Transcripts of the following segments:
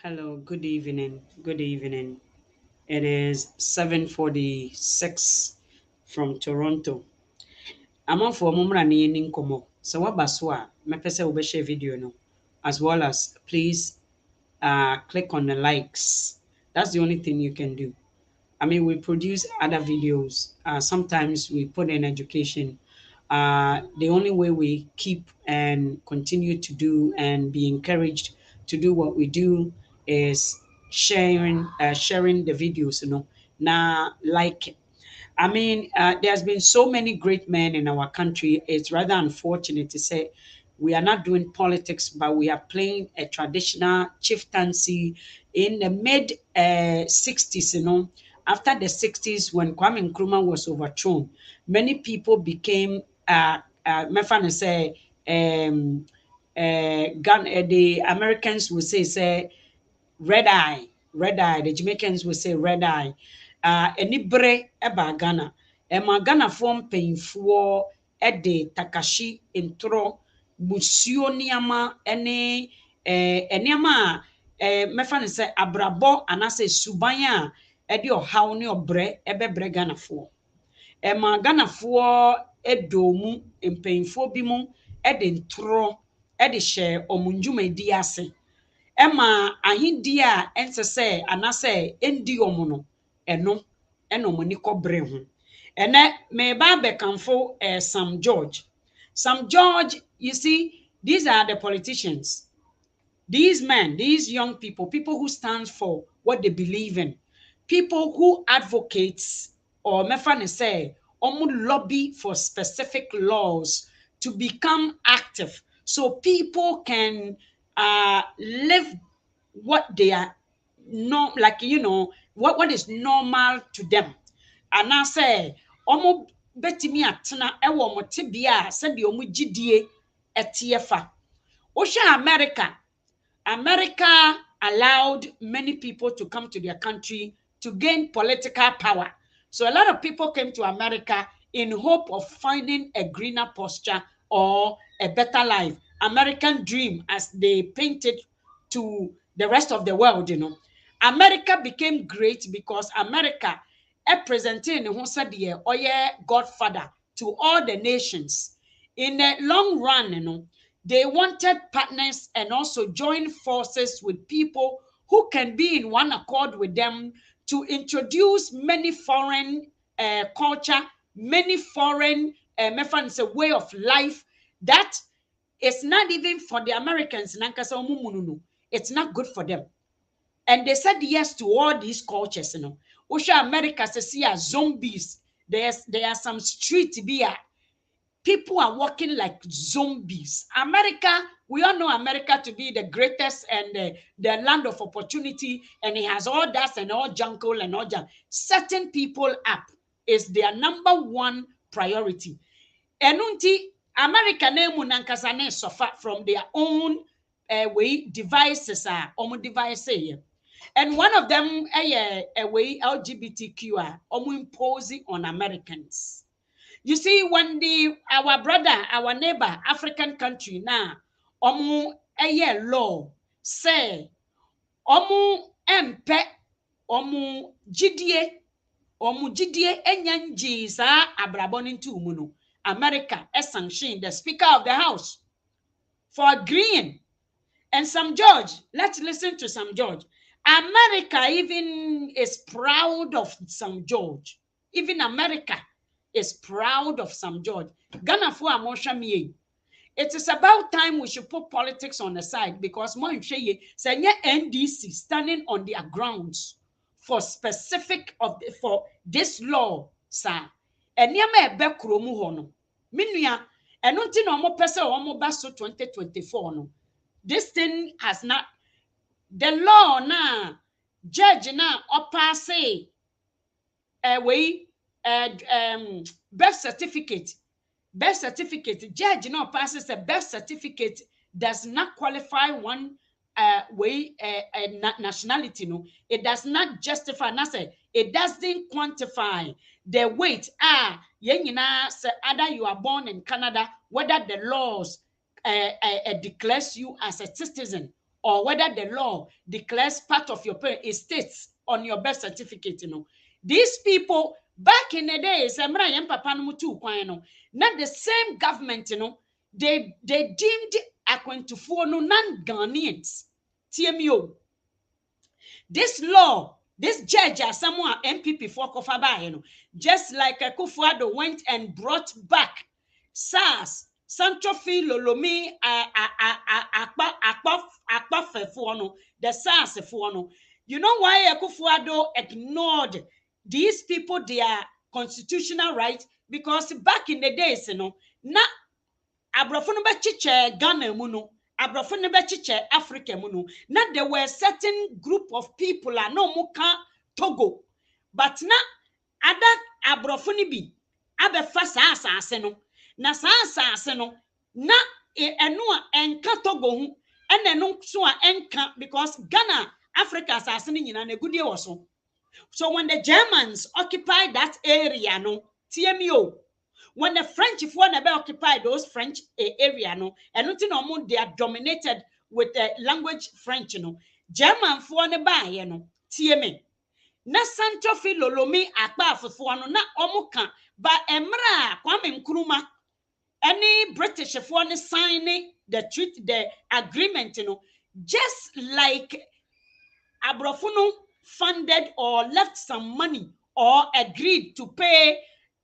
Hello, good evening. Good evening. It is 7:46 from Toronto. Amanfoɔ mo mmra na yɛni nkɔmmɔ. Sɛ woaba so a, mɛpɛ sɛ wobɛhyɛ video no, as well as please click on the likes. That's the only thing you can do. I mean, we produce other videos. Sometimes we put in education. The only way we keep and continue to do and be encouraged to do what we do is sharing the videos. Now like it. I mean, there's been so many great men in our country. It's rather unfortunate to say we are not doing politics, but we are playing a traditional chieftaincy in the mid 60s. After the 60s, when Kwame Nkrumah was overthrown, many people became, say, the Americans would say, red eye. The Jamaicans will say red eye. Anibere eba Ghana. Ghana form mpanyinfoɔ de takashi ntoro musuo nneɛma ne nneɛma a mɛfa no sɛ abrabɔ anaasɛ suban a ɛde ɔhaw ne ɔbrɛ ɛbɛbrɛ Ghanafoɔ. Ghanafoɔ dɔɔ mu mpanyinfoɔ bi mu de ntoro de hyɛ wɔn dwumadi ase. Emma ahindi a ɛnsɛ sɛ anaasɛ ɛndi ɔmo no ɛno ɛna ɔmo ani kɔbere ho. Ɛnɛ meba abɛkamfo Sam George. Sam George, you see, these are the politicians. These men, these young people who stand for what they believe in, people who advocates or mefa ne say, ɔmo lobby for specific laws to become active so people can live what they are like what is normal to them. And I say omo betimi atena ewo mo tebia se de omo gidie etiefa. Osha America allowed many people to come to their country to gain political power. So a lot of people came to America in hope of finding a greener posture or a better life. American dream as they painted to the rest of the world. America became great because America presented who said godfather to all the nations. In the long run, they wanted partners and also join forces with people who can be in one accord with them to introduce many foreign culture, many foreign way of life that is not even for the Americans. It's not good for them. And they said yes to all these cultures. Osha America says zombies. There are some streets here. People are walking like zombies. America, we all know America to be the greatest and the land of opportunity, and it has all that and all jungle and all junk. Setting people up is their number one priority. Enunti America name nankasa ne suffer from their own devices devices. And one of them a way LGBTQ imposing on Americans. You see, when our brother, our neighbor, African country now, law say, empe, jidie enyanji sa abraboni tu umuno. America sanctioned the Speaker of the House for agreeing. And Sam George, let's listen to Sam George. America even is proud of Sam George. Even America is proud of Sam George. Ghana for Amoshamiye. It is about time we should put politics on the side because Moincheye say NDC standing on their grounds for specific for this law, sir. And yama ebe kromu hono. Minua, and until no more person or more basso 2024 no. This thing has not the law now judge now upper say birth certificate judge now passes a birth certificate does not qualify one nationality. No, it does not justify. It doesn't quantify the weight. Say either you are born in Canada, whether the laws declares you as a citizen or whether the law declares part of your parent, it states on your birth certificate, These people, back in the days, not the same government, they deemed Akwentufuo no non-Ghanaians. TMO. This law, this judge, as someone MPP for Kofaba, just like Akufo-Addo went and brought back SARS, Santrofi Lolomi Akpafefuono, the SARS Fuono. You know why Akufo-Addo ignored these people, their constitutional rights? Because back in the days, na Abrafo be chiche Ghana muno, Abrafo be chiche Africa muno. Now there were certain group of people no muka Togo, but na other Abrafo bi abefa saa asase no. Na saa asase no na eno enka Togo hu eno so enka, because Ghana Africa asase ni nyina na gudie wo so. So when the Germans occupied that area, TMO, when the French, if one ever occupied those French area, and they are dominated with the language French, German for ne buy, TMA. Na Santo Filolomi akpa for na omuka, but Emra Kwame Nkrumah, any British if one signing the treaty, the agreement, just like Abrafuno funded or left some money or agreed to pay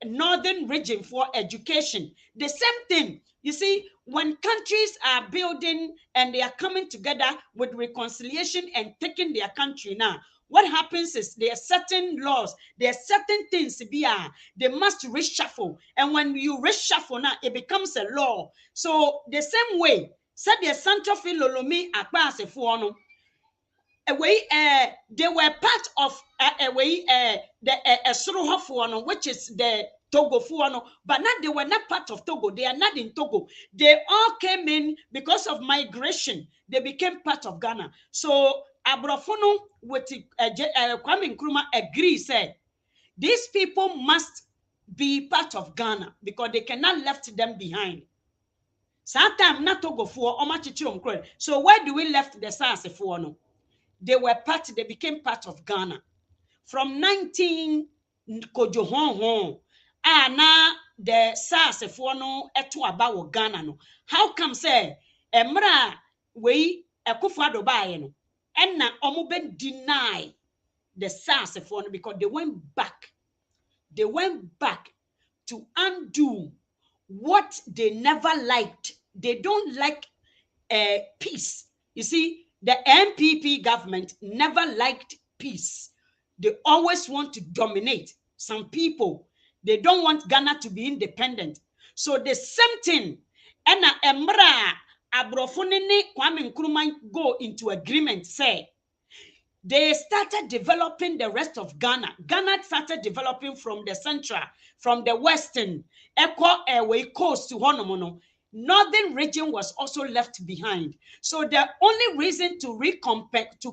northern region for education. The same thing, you see, when countries are building and they are coming together with reconciliation and taking their country now, what happens is there are certain laws, there are certain things they must reshuffle. And when you reshuffle now, it becomes a law. So the same way, said the Santo Filolomi Akpase Fuono, they were part of the Suruhofuano, which is the Togo Fuano, but not they were not part of Togo. They are not in Togo. They all came in because of migration. They became part of Ghana. So Abrafono with Kwame Nkrumah agrees, said these people must be part of Ghana because they cannot left them behind. Sometimes not Togo for so where do we left the SARS Fuano? They were part, they became part of Ghana. From 19 Kojohon, na the SARS no eto about Ghana no. How come say emra we Akufo-Addo bae no and na omo deny the SARS no because they went back to undo what they never liked. They don't like peace. You see, the MPP government never liked peace. They always want to dominate. Some people, they don't want Ghana to be independent. So the same thing, and Emra Abrofunini Kwame Nkrumah go into agreement, say, they started developing the rest of Ghana. Ghana started developing from the central, from the western, Airway coast to Honomono. Northern region was also left behind. So the only reason to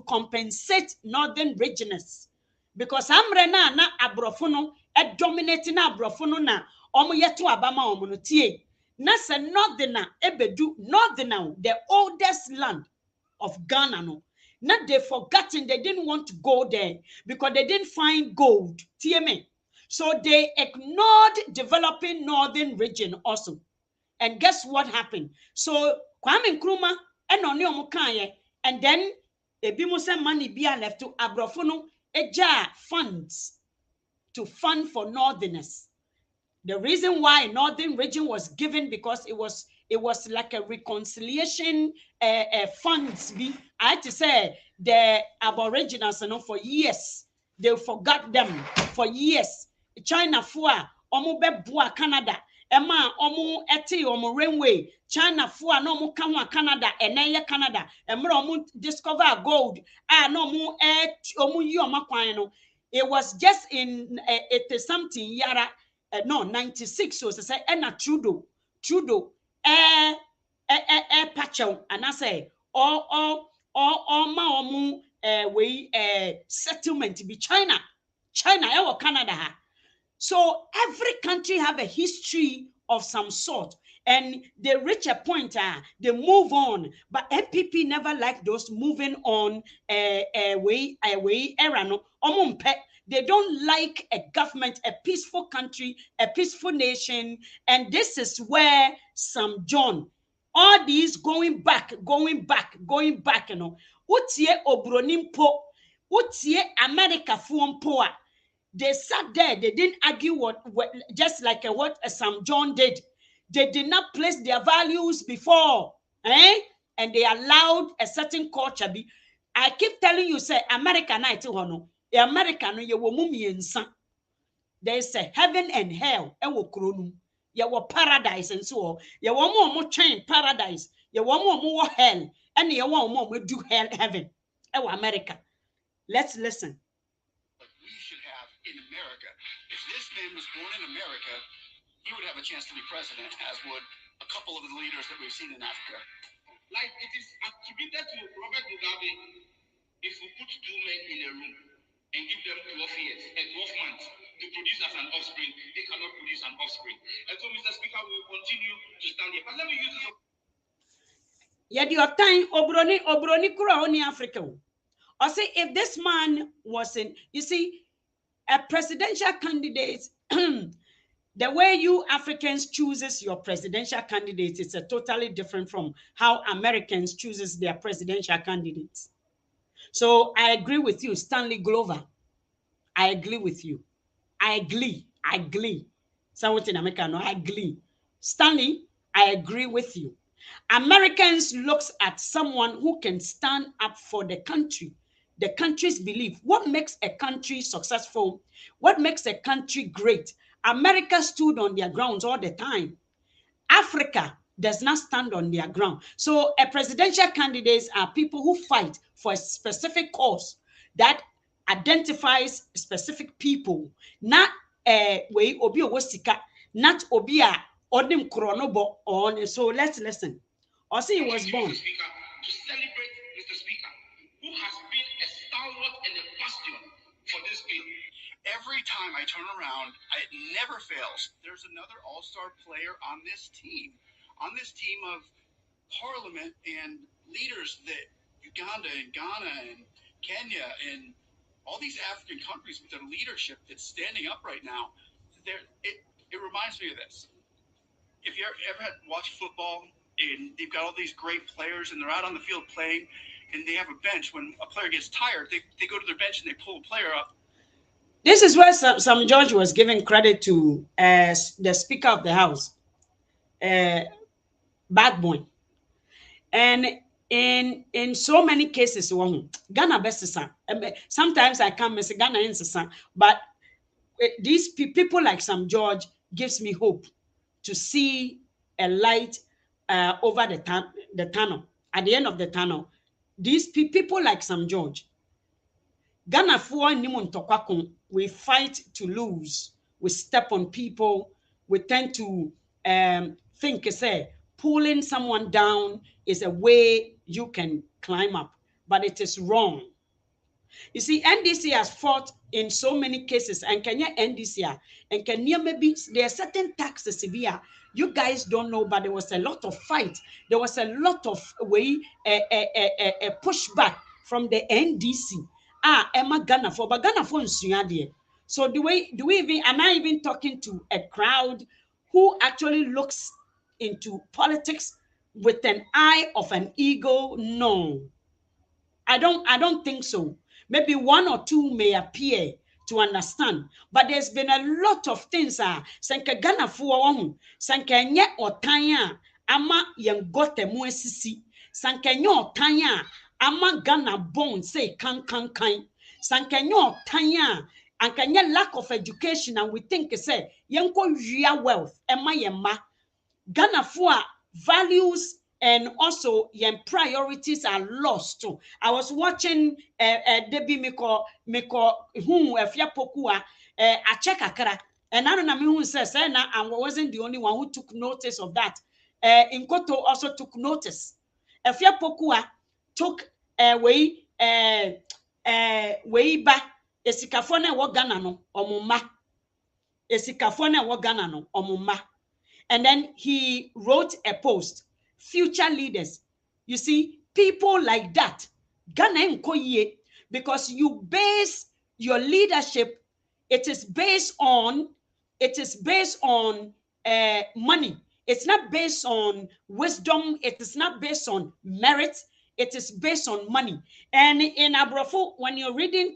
compensate northern regions, because Amrena na Abrofuno e dominating Abrofuno na omo yetu abama omo no tie. Na se northerner ebedu northerner, the oldest land of Ghana no. Not they forgotten, they didn't want to go there because they didn't find gold. TMA. So they ignored developing northern region also. And guess what happened? So Kwame Nkrumah and Oni Omukaye, and then ebimusa money be left to Abrofuno eja funds to fund for northerners. The reason why northern region was given because it was like a reconciliation funds. I had to say the Aboriginals, for years they forgot them for years. China for omo bua Canada. Emma omu eti omu railway China for no mu kanwa Canada eneye Canada emra omu discover gold no mu omu yi omakwan no. It was just in 80 something yara 96 so say na Trudeau pacho and I say ma omu settlement be China or Canada. So every country have a history of some sort. and they reach a point, they move on. But MPP never like those moving on way era no. They don't like a government, a peaceful country, a peaceful nation. And this is where Sam John, all these going back, you know. Utie Obronimpo, Utie America Fuompoa. They sat there, they didn't argue what just like what Sam John did. They did not place their values before, and they allowed a certain culture. I keep telling you, say America night no, America no ye wo mumiensa. There's a heaven and hell. Ewo kronum. Ye wo paradise and so on. Ye wo mo train paradise. Ye wo mo hell. And ye wo mo do hell heaven. Ewo America. Let's listen. In America. If this man was born in America, he would have a chance to be president, as would a couple of the leaders that we've seen in Africa. Like it is attributed to Robert Mugabe, if we put two men in a room and give them 12 years and 12 months to produce as an offspring, they cannot produce an offspring. And so, Mr. Speaker, we will continue to stand here. But let me use this. Yet your time, Obroni Kura only Africa. I say if this man was in, you see, a presidential candidate, the way you Africans chooses your presidential candidates is a totally different from how Americans chooses their presidential candidates. So I agree with you, Stanley Glover. I agree with you. I agree. Someone in America, no, I agree. Stanley, I agree with you. Americans looks at someone who can stand up for the country. The country's belief. What makes a country successful? What makes a country great? America stood on their grounds all the time. Africa does not stand on their ground. So a presidential candidates are people who fight for a specific cause that identifies specific people. Not way obi wasika, not obia odim kronobo on. So let's listen. Or see he was born. To celebrate Mr. Speaker, who has been a stalwart and a bastion for this bill. Every time I turn around, it never fails. There's another all-star player on this team of parliament and leaders that Uganda and Ghana and Kenya and all these African countries with their leadership that's standing up right now. It reminds me of this. If you ever had watched football and they've got all these great players and they're out on the field playing, and they have a bench. When a player gets tired, they go to their bench and they pull a player up. This is where some George was giving credit to the Speaker of the House, Bad Boy. And in so many cases, Ghana best sometimes I can't miss Ghana in but these people like Sam George gives me hope to see a light over the tunnel. At the end of the tunnel, these people like Sam George, Ghana for we fight to lose. We step on people. We tend to think, say, pulling someone down is a way you can climb up, but it is wrong. You see, NDC has fought in so many cases, and Kenya NDC, and Kenya maybe there are certain taxes you guys don't know, but there was a lot of fight. There was a lot of pushback from the NDC. Emma Ghana for, but Ghana for So do we even, am I even talking to a crowd who actually looks into politics with an eye of an eagle? No, I don't think so. Maybe one or two may appear to understand, but there's been a lot of things. Sanka Ghana for sanka nye otanya ama yengote muesisi sanka nye otanya ama Ghana born say kan. Sanka nye otanya and can lack of education, and we think say yenko real wealth ema yema Ghana for values and also yen priorities are lost too. I was watching Debbie Miko who efia pokua a check akara, and I don't know who says and I wasn't the only one who took notice of that. Inkoto also took notice. Efia pokua took way back esikafone wo Ghana no omuma esikafone wo Ghana no omuma. And then he wrote a post, future leaders. You see, people like that, Ghana nkoye, because you base your leadership, it is based on money. It's not based on wisdom. It is not based on merit. It is based on money. And in Abrafo, when you're reading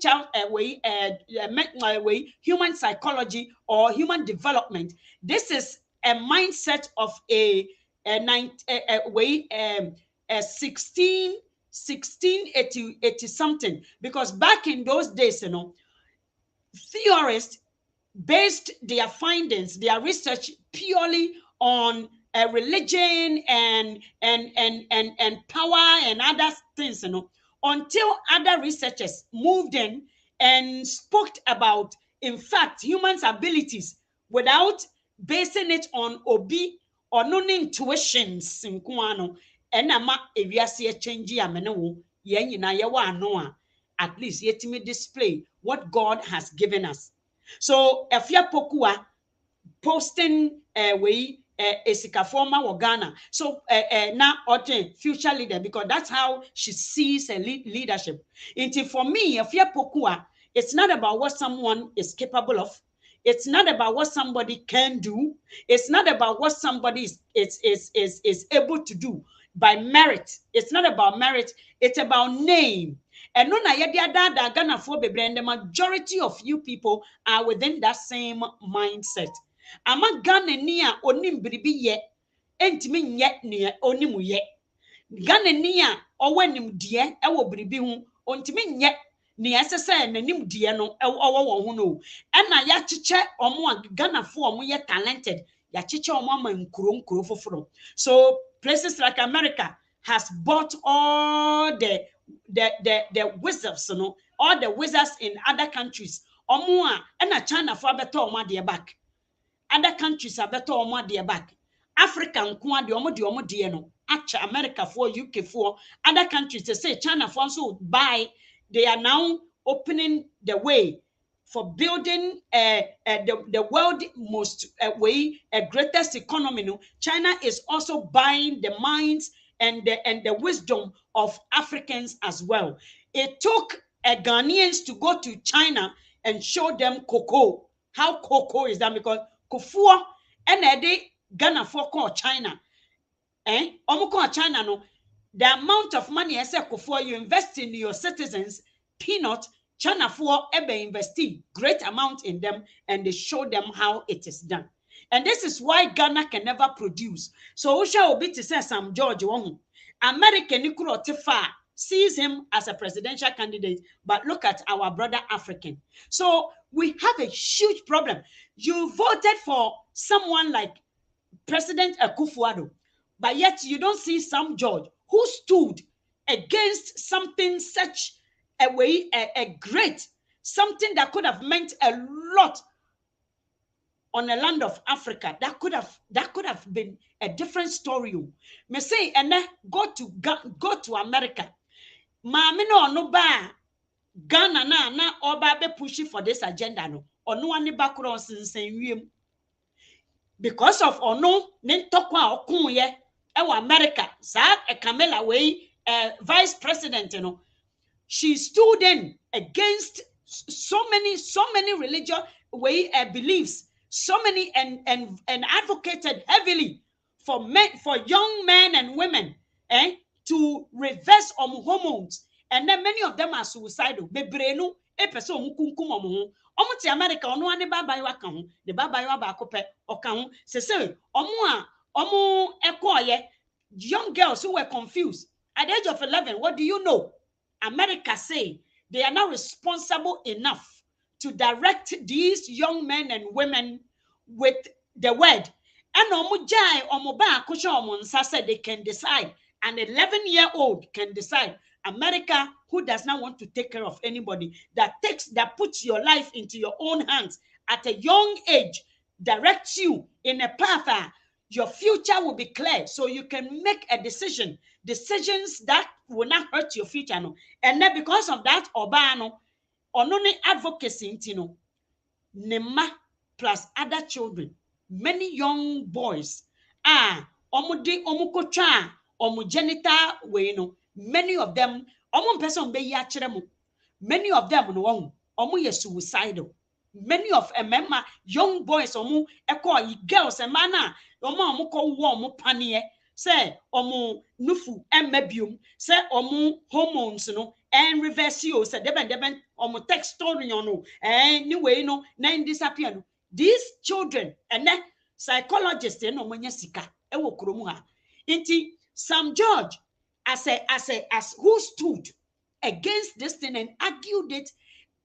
human psychology or human development, this is a mindset of a 1680 something. Because back in those days, theorists based their findings, their research purely on religion and power and other things, until other researchers moved in and spoke about, in fact, humans' abilities without basing it on obi or non intuitions in kuano and ama ewiase change amene yen nyina ye wa ano a at least yetimi display what God has given us. So Efia Pokua posting Esikafoma Ghana. So now future leader, because that's how she sees a leadership. And for me, Efia Pokua, it's not about what someone is capable of. It's not about what somebody can do. It's not about what somebody is able to do by merit. It's not about merit. It's about name. And no, the majority of you people are within that same mindset. Ama Ghana ni a onim biribi ye, entimi nye ne onimu ye. Ghana ni a owanim die ewo biribi hu, ontimi nye ne asese nanim die no owo won hu no. Ena ya chiche omo a Ghana fo omo ye talented, ya chiche omo ama nkuro foforo. So places like America has bought all the wizards, all the wizards in other countries. Omo a China for better omo de back. Other countries are better omo de back. Africa nko de omo de no. Acha America for UK for other countries, they say China for also buy. They are now opening the way for building the world most greatest economy. No? China is also buying the minds and the wisdom of Africans as well. It took Ghanaians to go to China and show them cocoa. How cocoa is that? Because Kufua and Ghana for call China. Omuko China no. The amount of money for you invest in your citizens, peanut, China for investing great amount in them, and they show them how it is done. And this is why Ghana can never produce. So Usha Obi to say Sam George Wong, American Nikuro Tifa sees him as a presidential candidate, but look at our brother African. So we have a huge problem. You voted for someone like President Akufo-Addo, but yet you don't see Sam George who stood against something such a way, a great, something that could have meant a lot on the land of Africa. That could have been a different story. Me say, and then go to America. Mami no ba Ghana na oba be pushing for this agenda no. Ono ani background since because of ono ne tokwa okunye ewa America sa e Kamala way vice president she stood in against so many religious beliefs, so many and advocated heavily for young men and women to reverse hormones, and then many of them are suicidal. Bebrenu e person mukunkum omo ti America ono ane baba yo aka ho the baba yo ba akopɛ oka ho se omo ekoye young girls who were confused at the age of 11. What do you know? America say they are now responsible enough to direct these young men and women with the word. And said they can decide. An 11-year-old can decide. America, who does not want to take care of anybody, that puts your life into your own hands at a young age, directs you in a path. Your future will be clear, so you can make a decisions that will not hurt your future. No? And then because of that, Obano, only advocacy, Nema plus other children, many young boys omudi omukotwa genital way no, many of them person be ya kyerɛ many of them no omo ye suicidal. Many of young boys girls and mana omo omo panie say omo nufu emmebium say omo hormones no and reverse you say deben omo textorion no anyway no na disappear no. These children and then psychologists no manya sika e wo kromu ha. Inti Sam George as who stood against this thing and argued it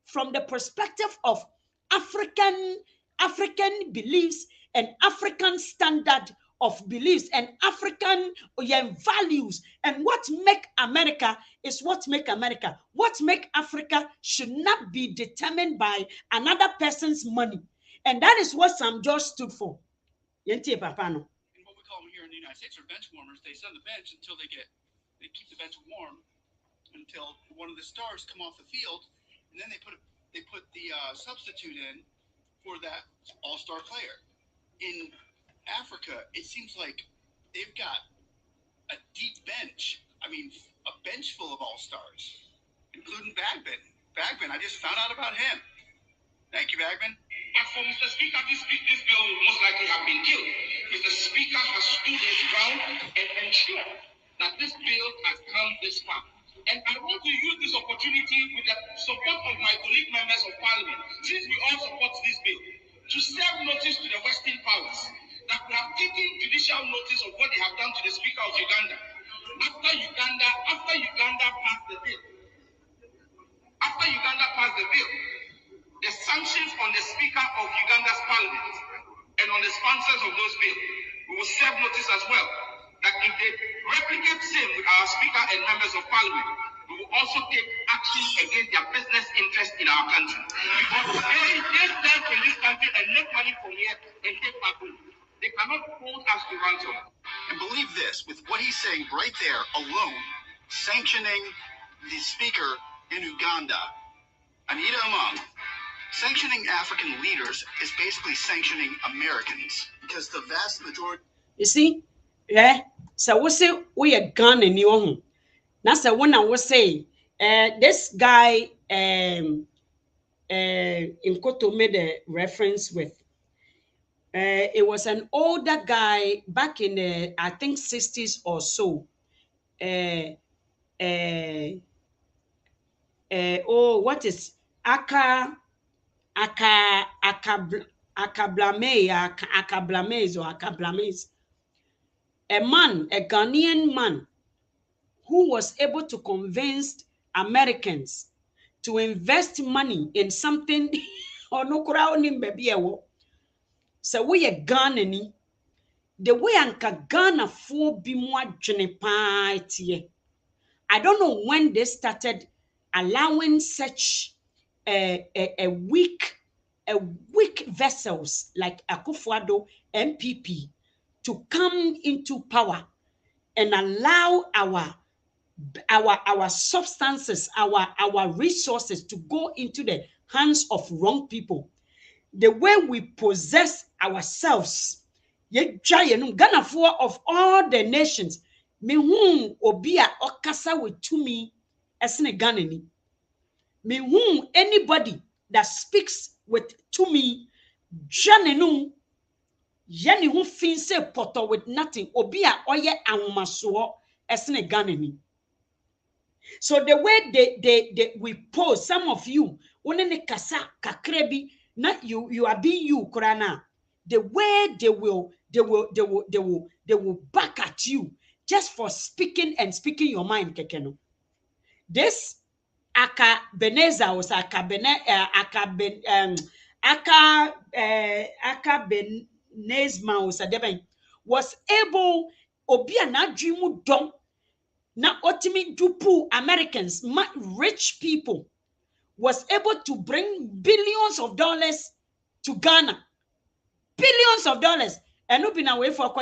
from the perspective of African beliefs and African standard of beliefs and African values, and what make America is what make America. What make Africa should not be determined by another person's money, and that is what Sam George stood for. Yenti papa no. And what we call them here in the United States are bench warmers. They sit on the bench until they keep the bench warm until one of the stars come off the field, and then they put the substitute in for that all-star player. In Africa, it seems like they've got a deep bench. I mean, a bench full of all-stars, including Bagman. I just found out about him. Thank you, Bagman. But for Mr. Speaker, this bill will most likely have been killed. Mr. Speaker has stood his ground and ensured that this bill has come this far. And I want to use this opportunity with the support of my colleague members of parliament, since we all support this bill, to serve notice to the Western powers that we have taken judicial notice of what they have done to the Speaker of Uganda. After Uganda passed the bill, the sanctions on the Speaker of Uganda's parliament and on the sponsors of those bills, we will serve notice as well that if they replicate same with our Speaker and members of parliament, we will also take action against their business interests in our country. Because they stand in this country and make money from here and take back home. They cannot hold us to ransom. And believe this, with what he's saying right there alone, sanctioning the speaker in Uganda, Anita Among, sanctioning African leaders is basically sanctioning Americans, because the vast majority... You see? Yeah. So we say we a gun in your home. That's the one I was saying. This guy in Koto made a reference with. It was an older guy back in the, I think, 60s or so. What is Akablames? A man, a Ghanaian man, who was able to convince Americans to invest money in something or no crowd in baby. So we a Ghanaian, the way anka Ghana for be more party. I don't know when they started allowing such a weak vessels like Akufo-Addo MPP to come into power and allow our substances, our resources to go into the hands of wrong people. The way we possess ourselves, Ghana for of all the nations, me whom obia okasa with to me as a Ghanaian. Me whom anybody that speaks with to me, Janenu. Jenny who feels a poto with nothing, obia oye anmaso as a Ghanaian. So the way they we pose, some of you, one kasa kakrebi, not you are being you, Korana. The way they will back at you just for speaking your mind, Kekeno. This Aka Beneza was Aka Benezma was able obia na dreamu dom na ultimate dupu Americans, rich people, was able to bring billions of dollars to Ghana. Billions of dollars. And not been away for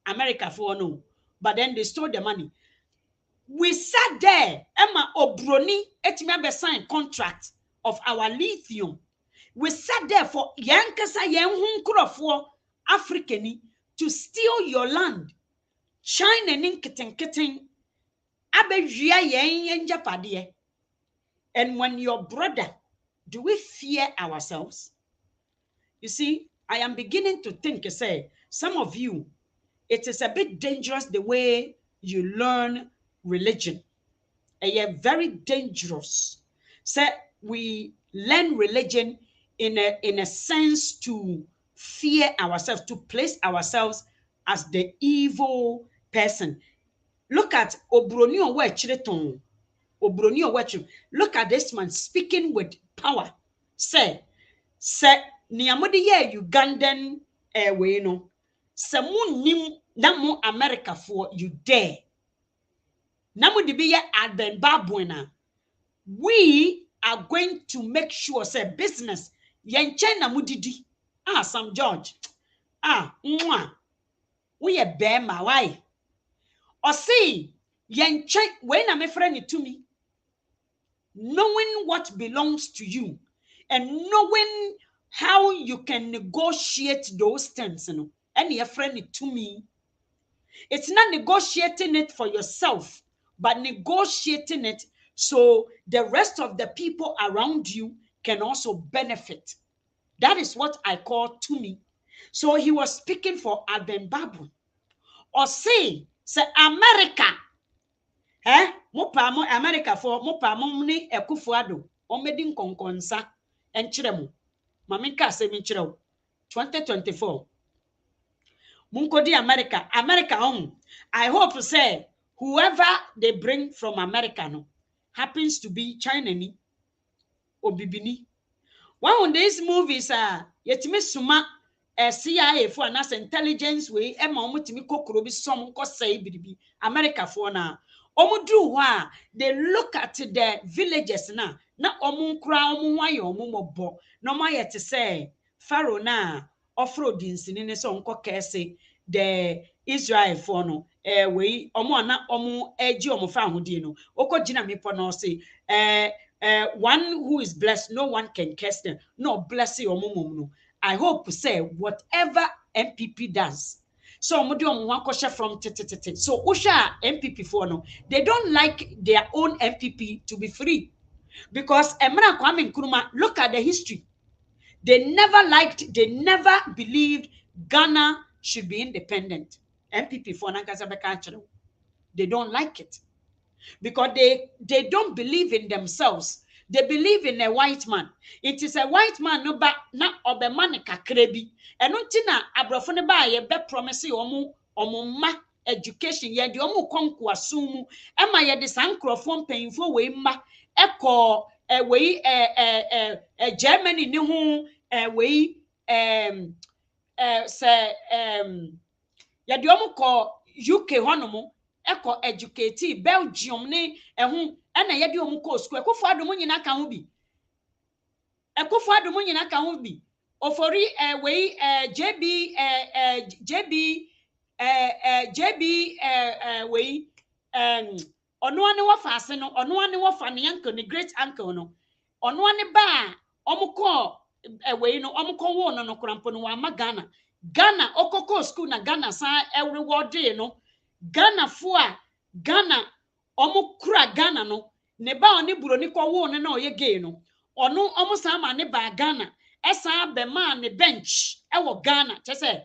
America for no. But then they stole the money. We sat there, Emma Obroni, etime sign contract of our lithium. We sat there for Yankasa Yanhun for African to steal your land. China nin kitten abewia yen japade. And when your brother, do we fear ourselves? You see, I am beginning to think, say, some of you, it is a bit dangerous the way you learn religion. Very dangerous. So we learn religion in a sense to fear ourselves, to place ourselves as the evil person. Look at Obroni Owechireton. Obroni Owechi. Look at this man speaking with power. Say niamode ye Ugandan we no. Se mu nim na mo America for you dare. Na mo de be ye adben babuena. We are going to make sure say business yenche na mudidi. Sam George. Mwa. We a bear ma why? Or see yenche when I'm a friend to me. Knowing what belongs to you and knowing how you can negotiate those terms, and your friend to me. It's not negotiating it for yourself, but negotiating it so the rest of the people around you can also benefit. That is what I call to me. So he was speaking for Aben Babu. Or say America. Mopa mo America for mopa mo ni Ekufuado. Omedin konkonsa enchiremu. Maminka se minchireu. 2024. Munkodi America. I hope to say whoever they bring from America no happens to be China ni or Bibini. One of these movies yetimi suma CIA for an intelligence way ema omutimi kokoro bi som ko say bibi America for na omudru ho they look at the villages na omunkura omunwaye omumobo no maye te say Pharaoh na offroad insini ne so nko kese the Israel for no we omo na omo eji omo fa ahodie no okogina mepo no say one who is blessed, no one can curse them. No bless you, no. I hope to say whatever MPP does. So from so Usha MPP for no, they don't like their own MPP to be free because Emra Kwame Nkrumah, look at the history. They never believed Ghana should be independent. MPP for Nankazabeka, they don't like it. Because they don't believe in themselves. They believe in a white man. It is a white man no ba na obemane kakrebi. Eno ntina abrofo ba ye be promise omo ma education ye de omo konko asumu ema ye de sankrofo mpanyimfo we ma eko we Germany ne ho we se ye de omo ko UK honomo eko educate Belgium ne ehun na ye de omu ko school ekofo adom nyina ka ho bi ofori we JB we ono ane wo fa ase no ono ane wo fa ne uncle ne great uncle no ono ane ba omu ko we no omu ko wo no krampo no wa ma Ghana okoko school na Ghana san reward no Ghana fo a Ghana omu kura Ghana no ne ba oni buro ni ko wo ne na oye gay no onu omu sama ne ba Ghana esa be ma ne bench e wo Ghana chese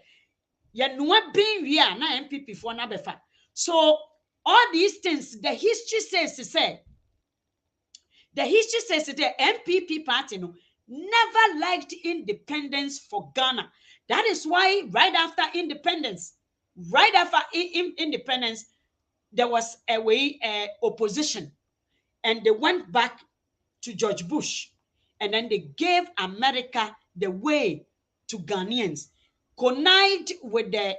ye noa bin wi a na MPP for na befa. So all these things the history says the MPP party no never liked independence for Ghana. That is why right after independence there was a way opposition, and they went back to George Bush, and then they gave America the way to Ghanaians, connived with the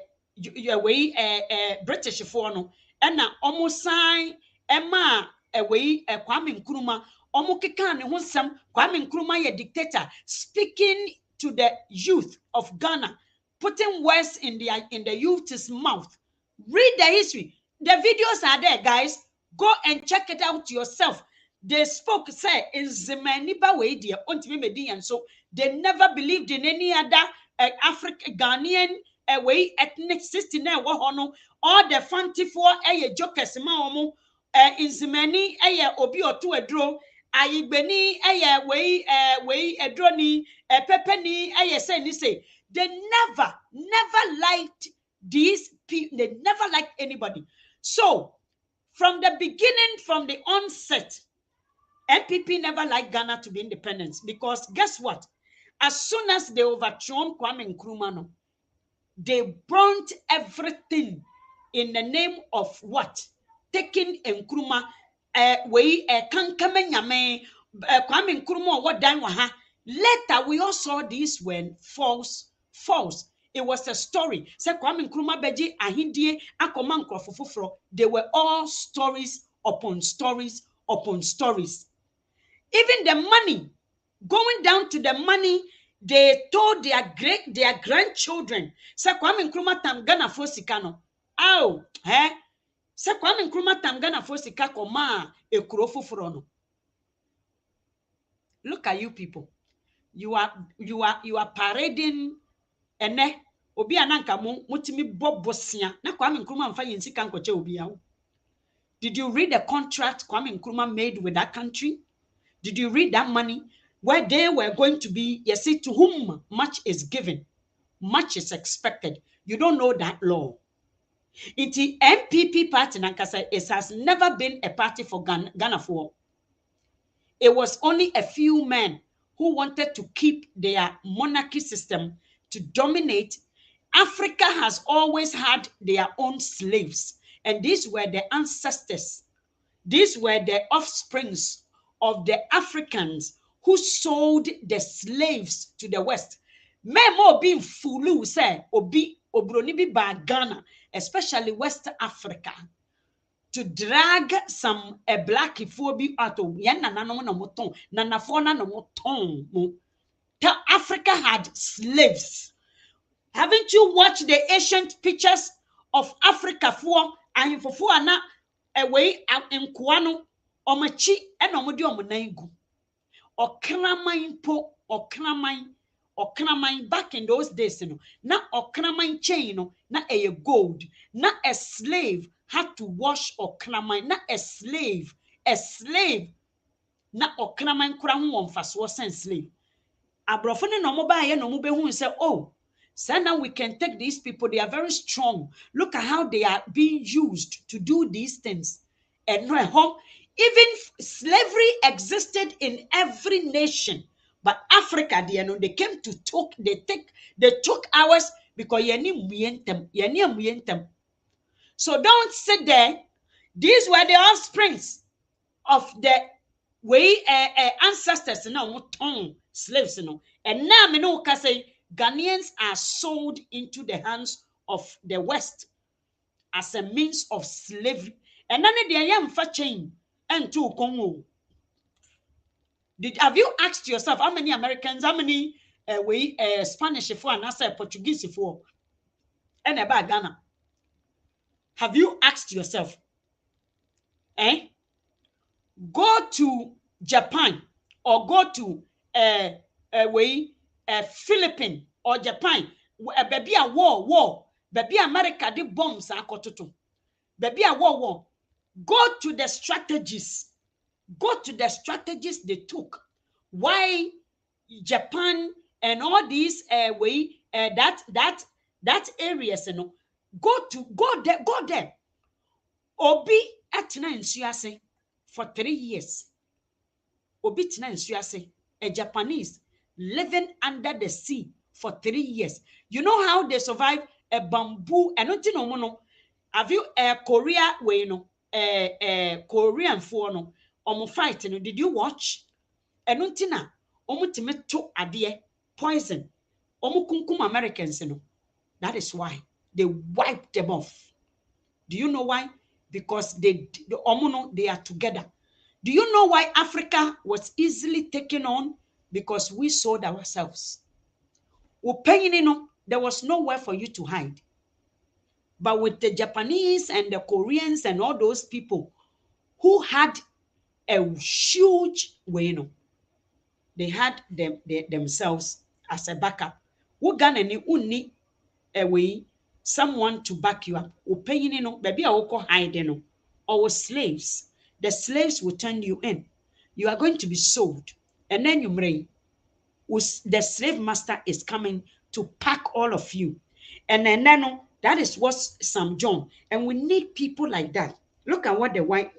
British for no, and now almost sign Emma away Kwame Nkrumah, Omukika ne Hunsam, Kwame Nkrumah ye dictator, speaking to the youth of Ghana, putting words in the youth's mouth. Read the history. The videos are there, guys. Go and check it out yourself. They spoke, say, in Zemaniba way, dear, and so they never believed in any other African Ghanaian way ethnic 69 no all the fancy for jokers ma omo inzimani obi otu edro ayigbeni way edroni pepeni say ni say they never liked these people. They never liked anybody. So from the beginning, from the onset, NPP never liked Ghana to be independent, because guess what? As soon as they overthrown Kwame Nkrumah, they burnt everything in the name of what? Taking Nkrumah, Kankame Nyame, Kwame Nkrumah, what done waha. Later, we all saw this when false. It was a story. Say Kwame Nkrumah beji ahindie akoma nkrofofofro. They were all stories upon stories upon stories. Even the money, going down to the money, they told their grandchildren. Say Kwame Nkrumah tam Ghana for sikano. Ow, Say Kwame Nkrumah tam Ghana for sika koma ekurofoforo no. Look at you people. You are parading ene obi ananka mutimi bobosia na Kwame Nkrumah mfa yensika nkoche obi yawo. Did you read the contract Kwame Nkrumah made with that country? Did you read that money where they were going to be? You see, to whom much is given, much is expected. You don't know that law. It's the MPP party, Nankasa, it has never been a party for Ghana for. It was only a few men who wanted to keep their monarchy system to dominate. Africa has always had their own slaves, and these were the ancestors. These were the offsprings of the Africans who sold the slaves to the West. Memo being fulu say obi obroni bi Ghana, especially West Africa, to drag some a black phobi out of yanana no moton, nanafona no moton. Africa had slaves. Haven't you watched the ancient pictures of Africa for and for na away out in Kuano omachi and omodi omunangu or kramain po or kramain back in those days, na or kramain chain, na a gold, na a slave had to wash or kramain, na a slave, na or kramain kram one fast was slave. Abrofone no mobile no mube who say, oh, so now we can take these people, they are very strong. Look at how they are being used to do these things. And no home, even slavery existed in every nation. But Africa, they came to talk, they took ours because so don't sit there. These were the offsprings of the way ancestors, slaves, and now me know say Ghanaians are sold into the hands of the West as a means of slavery. And then they are for chain and to Congo. Have you asked yourself how many Americans, how many Spanish for and also Portuguese for and about Ghana? Have you asked yourself? Go to Japan or go to Philippines or Japan, baby a war, baby America the bombs are kototo, baby a war. Go to the strategies. Go to the strategies they took. Why Japan and all these that areas, go there. Obi atina nsuase for 3 years. Obi tina nsuase, a Japanese living under the sea for 3 years. You know how they survive a bamboo and no. Have you Korea way no Korean for no fight no, did you watch? Enuntina omutimito adie poison kunkum Americans no. That is why they wiped them off. Do you know why? Because they are together. Do you know why Africa was easily taken on? Because we sold ourselves. There was nowhere for you to hide. But with the Japanese and the Koreans and all those people who had a huge they had themselves as a backup. away someone to back you up. Opinion no, baby, I will hide no. Our slaves, the slaves will turn you in. You are going to be sold, and then you may. The slave master is coming to pack all of you, and then that is what Sam John. And we need people like that. Look at what the white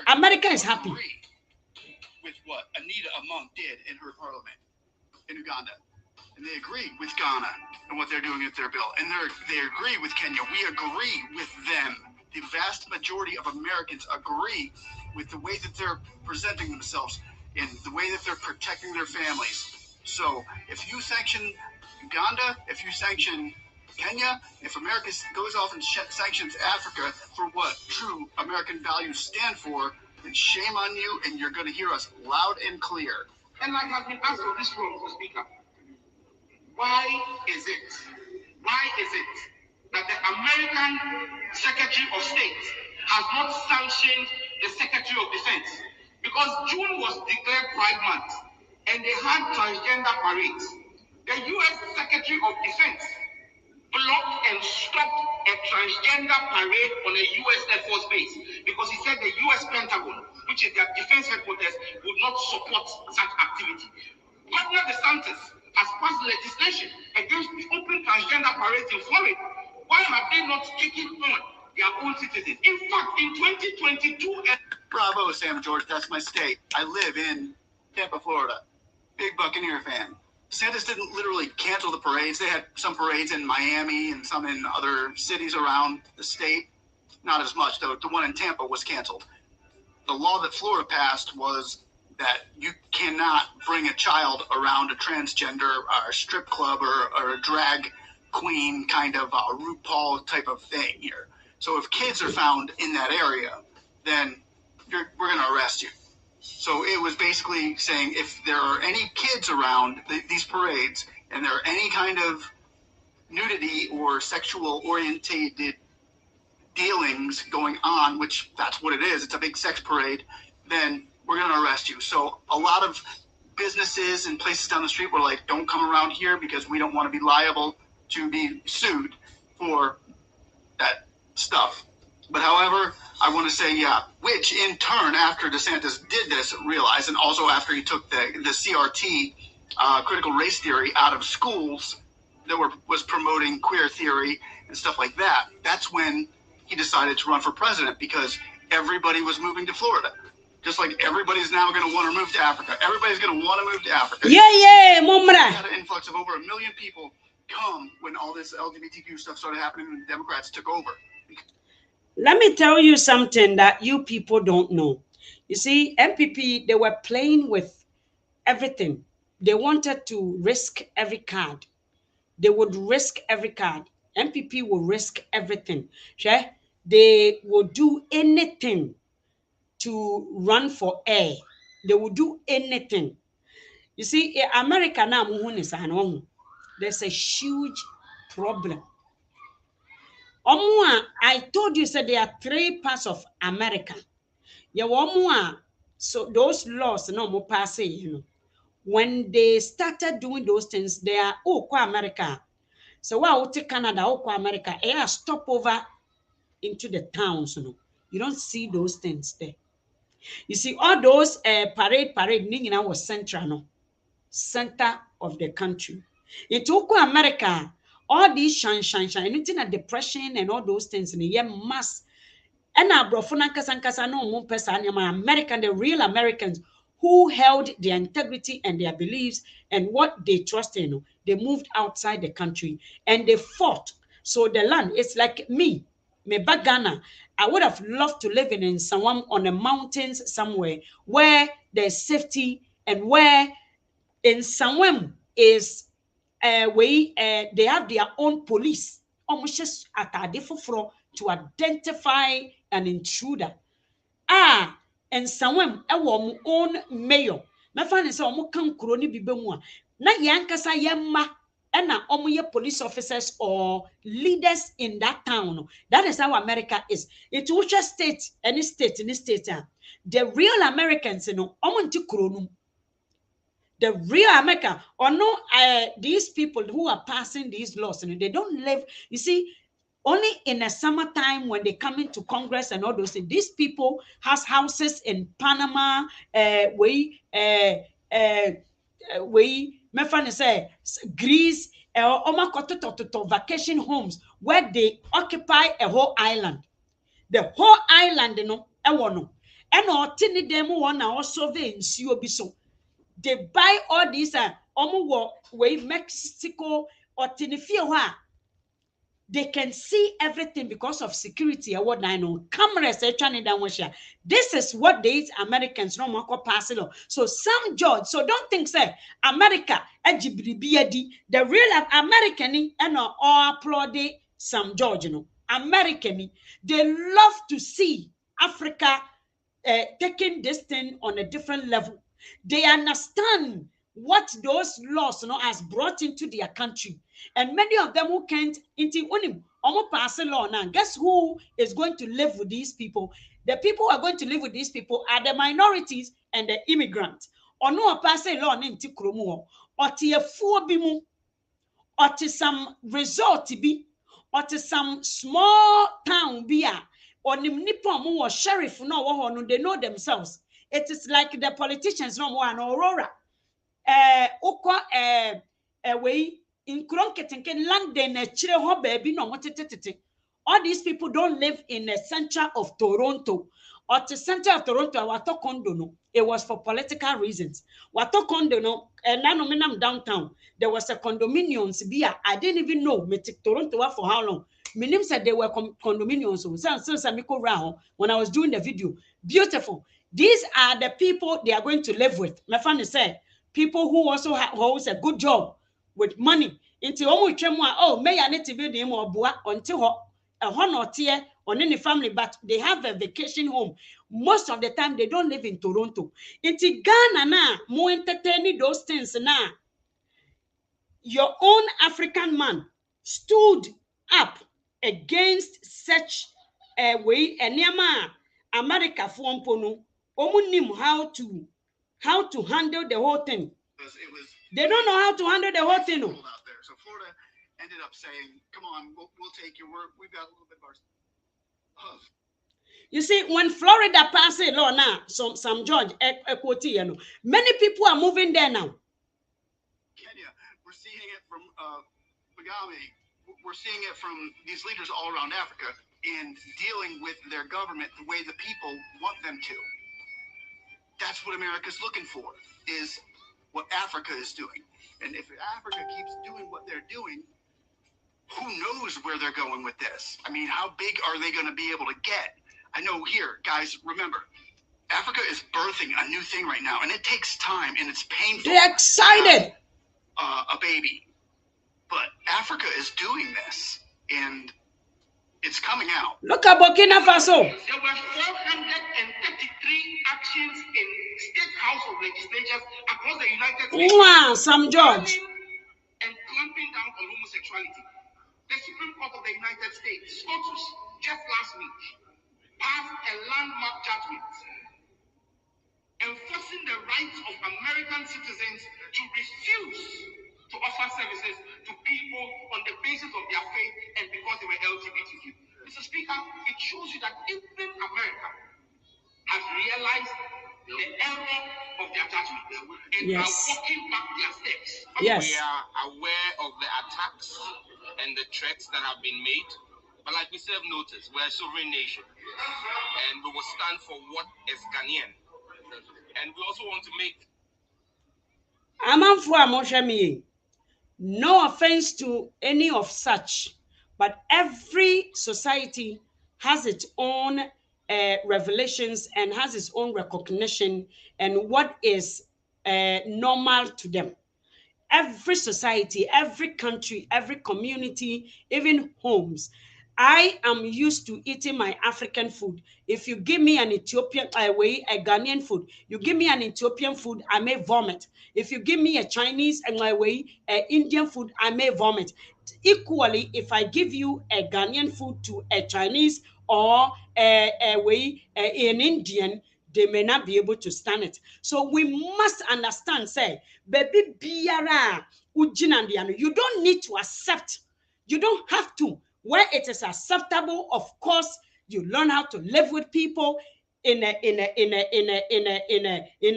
America is happy with what Anita Among did in her parliament in Uganda. And they agree with Ghana and what they're doing with their bill. And they agree with Kenya. We agree with them. The vast majority of Americans agree with the way that they're presenting themselves and the way that they're protecting their families. So if you sanction Uganda, if you sanction Kenya, if America goes off and sanctions Africa for what true American values stand for, then shame on you, and you're going to hear us loud and clear. And like I've been asked on this forum to speak up, why is it that the American Secretary of State has not sanctioned the Secretary of Defense? Because June was declared Pride Month, and they had transgender parades. The U.S. Secretary of Defense blocked and stopped a transgender parade on a U.S. Air Force base because he said the U.S. Pentagon, which is their defense headquarters, would not support such activity. Governor DeSantis has passed legislation against open transgender parades in Florida. Why have they not taken on their own citizens? In fact, in 2022... Bravo, Sam George, that's my state. I live in Tampa, Florida. Big Buccaneer fan. DeSantis didn't literally cancel the parades. They had some parades in Miami and some in other cities around the state. Not as much, though. The one in Tampa was canceled. The law that Florida passed was that you cannot bring a child around a transgender or a strip club or a drag queen kind of RuPaul type of thing here. So if kids are found in that area, then we're going to arrest you. So it was basically saying if there are any kids around these parades and there are any kind of nudity or sexual orientated dealings going on, which that's what it is, it's a big sex parade, then we're going to arrest you. So a lot of businesses and places down the street were like, don't come around here because we don't want to be liable to be sued for that stuff. But however, I want to say, yeah, which in turn, after DeSantis did this, realized, and also after he took the CRT, critical race theory, out of schools that was promoting queer theory and stuff like that, that's when he decided to run for president, because everybody was moving to Florida. Just like everybody's now going to want to move to Africa. Everybody's going to want to move to Africa. Yeah, Mumra. We had an influx of over 1 million people come when all this LGBTQ stuff started happening and the Democrats took over. Let me tell you something that you people don't know. You see, MPP, they were playing with everything. They wanted to risk every card. They would risk every card. MPP will risk everything. Okay? They will do anything to run for air. They will do anything. You see, in America now, there's a huge problem. I told you, said there are 3 parts of America. So those laws, no more passing, you know. When they started doing those things, they are America. So while take Canada, America, air stop over into the towns, you know. You don't see those things there. You see, all those parade, Ningina was central, no? Center of the country. Into America, all these shine, anything like depression and all those things in the year mass. And now, Brofunankasa no person, American, the real Americans who held their integrity and their beliefs and what they trusted in, they moved outside the country and they fought. So the land, it's like me back Ghana. I would have loved to live in someone on the mountains somewhere where there's safety and where in somewhere is they have their own police, almost just at a different to identify an intruder. And someone our own mayor. My friend is almost can crony be bemwa. Na yankasa yemma and na police officers or leaders in that town. That is how America is. It's which state, any state in this state. The real Americans, you know, omonti kronum. The real America, or no, these people who are passing these laws, and they don't live, you see, only in the summertime when they come into Congress and all those things. These people has houses in Panama, my friend say Greece, vacation homes where they occupy a whole island. The whole island, you know, and or tiny them one also they so they buy all these way Mexico or Tinifia. They can see everything because of security. What I know, cameras. This is what these Americans no more passing on. So some George. So don't think say America, the real American and all applaud some George. You know, American. They love to see Africa taking this thing on a different level. They understand what those laws, you know, has brought into their country, and many of them who can't into almost pass a law now. Guess who is going to live with these people? The people who are going to live with these people are the minorities and the immigrants. Or no pass a law into Kromo or tia four bimu or to some resort be or to some small town beer or nippon or sheriff no, they know themselves. It is like the politicians no one Aurora. Way in Kronketinken London, Chile ho baby no what. All these people don't live in the center of Toronto. Or the center of Toronto, Wato Condo no. It was for political reasons. Wato Condo no, and downtown. There was a condominiums. I didn't even know. Me take Toronto for how long? My name said they were condominiums. When I was doing the video, beautiful. These are the people they are going to live with. My family said people who also holds a good job with money. Into oh, may I need to be the more until a honor tier on any family, but they have a vacation home. Most of the time, they don't live in Toronto. Into Ghana now, more entertaining those things now. Your own African man stood up against such a way, and America for how to handle the whole thing. They don't know how to handle the whole thing. Out there. So Florida ended up saying, come on, we'll take your word. We've got a little bit of our... You see, when Florida passed a law now, some judge, many people are moving there now. Kenya, we're seeing it from Kagame. We're seeing it from these leaders all around Africa in dealing with their government the way the people want them to. That's what America's looking for, is what Africa is doing. And if Africa keeps doing what they're doing, who knows where they're going with this? I mean, how big are they going to be able to get? I know here, guys, remember, Africa is birthing a new thing right now, and it takes time, and it's painful. They're excited. A baby. But Africa is doing this, and it's coming out. Look at Burkina Faso. There were 433 actions in state house of legislatures across the United States. Wow, some judge. And clamping down on homosexuality. The Supreme Court of the United States, SCOTUS, just last week, passed a landmark judgment enforcing the rights of American citizens to refuse to offer services to people on the basis of their faith and because they were LGBTQ. Mr. Speaker, it shows you that even America has realized the error of their judgment and are walking back their steps. Yes. We are aware of the attacks and the threats that have been made. But like we serve notice, we're a sovereign nation. And we will stand for what is Ghanaian. And we also want to make... No offense to any of such, but every society has its own revelations and has its own recognition and what is normal to them. Every society, every country, every community, even homes. I am used to eating my African food. If you give me an Ethiopian a Ghanaian food, you give me an Ethiopian food, I may vomit. If you give me a Chinese and Indian food, I may vomit. Equally, if I give you a Ghanaian food to a Chinese or an Indian, they may not be able to stand it. So we must understand, say, baby biara ujinandiano, you don't need to accept. You don't have to. Where it is acceptable, of course, you learn how to live with people in a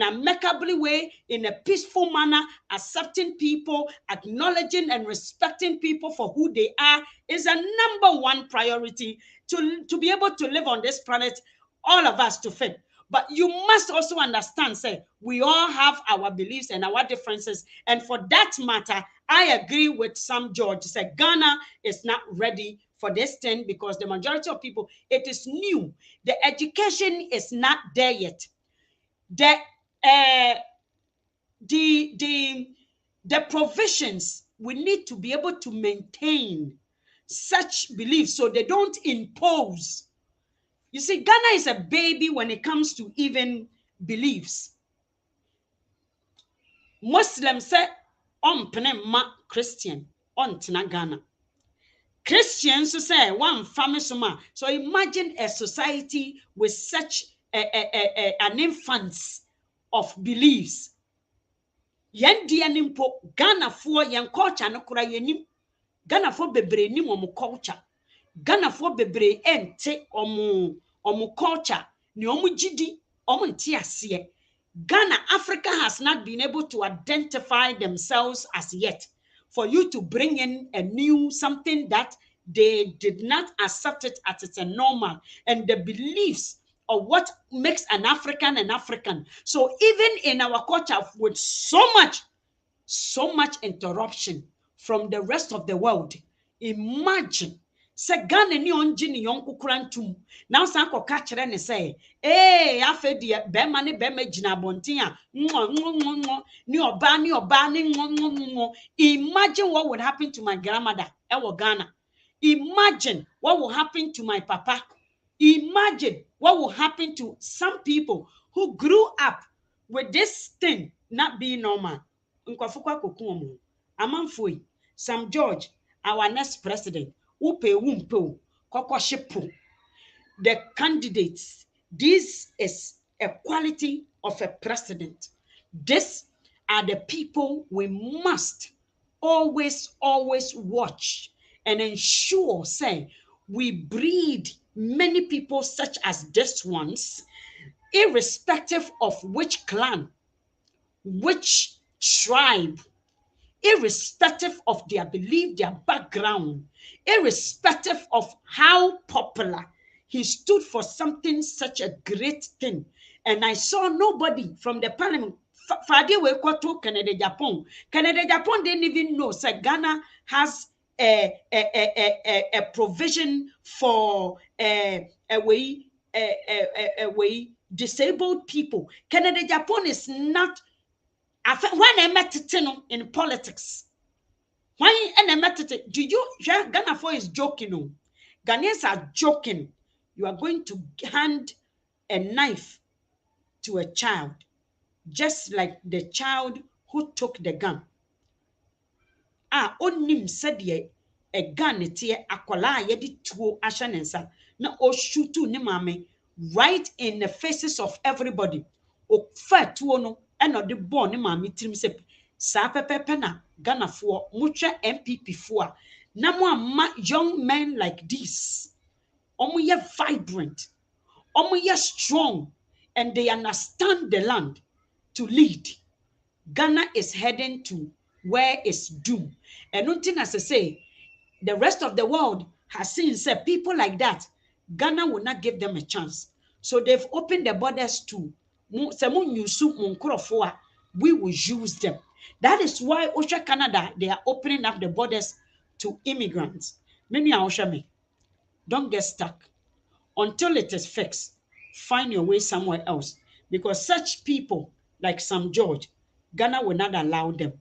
amicably way, in a peaceful manner, accepting people, acknowledging and respecting people for who they are is a number one priority to be able to live on this planet, all of us to fit. But you must also understand, say, we all have our beliefs and our differences. And for that matter, I agree with Sam George. Say Ghana is not ready for this thing because the majority of people, it is new. The education is not there yet. The provisions, we need to be able to maintain such beliefs so they don't impose. You see, Ghana is a baby when it comes to even beliefs. Muslims say, ma Christian, tina Ghana. Christians say, one family suma. So imagine a society with such an influence of beliefs. Yen dianimpo, Ghana for yen culture no kura yenim. Ghana for bebre ni omu culture. Ghana for bebre ente omu culture ni omu jidi omu ntiasiye. Ghana, Africa has not been able to identify themselves as yet. For you to bring in a new something that they did not accept it as it's a normal, and the beliefs of what makes an African an African. So even in our culture, with so much interruption from the rest of the world, imagine. Say Ghana ni onji ni yonku krantum. Now sanko kachere ne say, afe di bema ne bema jina bontia. Ni oba ni. Imagine what would happen to my grandmother, Ewo Ghana. Imagine what will happen to my papa. Imagine what will happen to some people who grew up with this thing not being normal. Nkwafuka kokuomo. Amanfui, Sam George, our next president. The candidates, this is a quality of a president. These are the people we must always watch and ensure, say, we breed many people such as this ones, irrespective of which clan, which tribe, irrespective of their belief, their background, irrespective of how popular he stood for something such a great thing. And I saw nobody from the parliament. Canada, Japan. Canada, Japan didn't even know. So Ghana has a provision for a way disabled people. Canada, Japan is not. When I met it in politics, when I met it, do you Ghana for is joking? No, Ghanaians are joking. You are going to hand a knife to a child, just like the child who took the gun. Onim said ye a gun tie akwala yedi tuo ashanensa na o shootu ni mame right in the faces of everybody. O fa tuo no eno de born ni mame trim se sa pepepe na Ghana for mucha MPP for na mo ama young men like this. Omo ye vibrant, omo ye strong, and they understand the land to lead. Ghana is heading to where it's doomed. And nothing as I say, the rest of the world has seen say people like that, Ghana will not give them a chance. So they've opened the borders to we will use them. That is why Osha Canada, they are opening up the borders to immigrants. Many are Osha me. Don't get stuck. Until it is fixed, find your way somewhere else. Because such people like Sam George, Ghana will not allow them.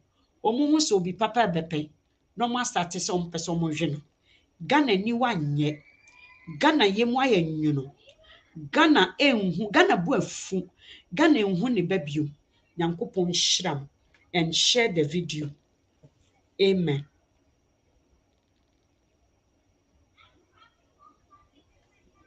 Omumus will be papa bepe. No more status on person. Ghana ni wanye. Ghana yemwaye nyuno. Ghana enhu. Ghana buefu. Ghana enhu ni bebio. Nyankopon shram. And share the video. Amen.